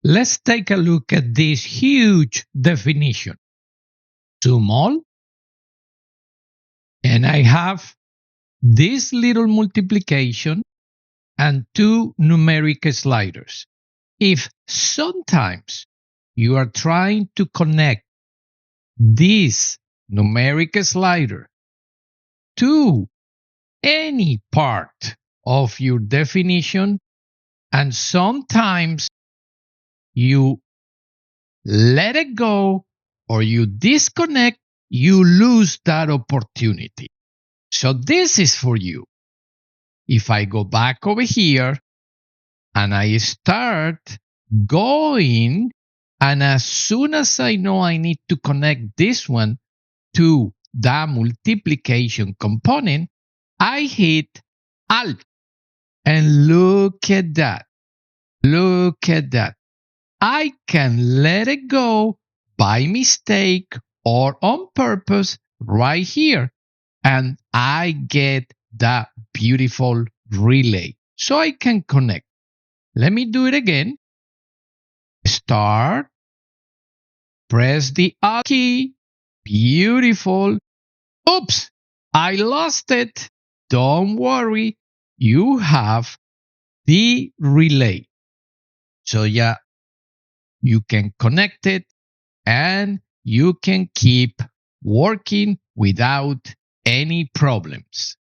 Let's take a look at this huge definition. Zoom all, and I have this little multiplication and two numeric sliders. If sometimes you are trying to connect this numeric slider to any part of your definition, and sometimes you let it go or you disconnect, you lose that opportunity. So this is for you. If I go back over here and I start going, and as soon as I know I need to connect this one to the multiplication component, I hit Alt. And look at that. Look at that. I can let it go by mistake or on purpose right here. And I get that beautiful relay. So I can connect. Let me do it again. Start. Press the Alt key. Beautiful. Oops, I lost it. Don't worry. You have the relay. So yeah, you can connect it and you can keep working without any problems.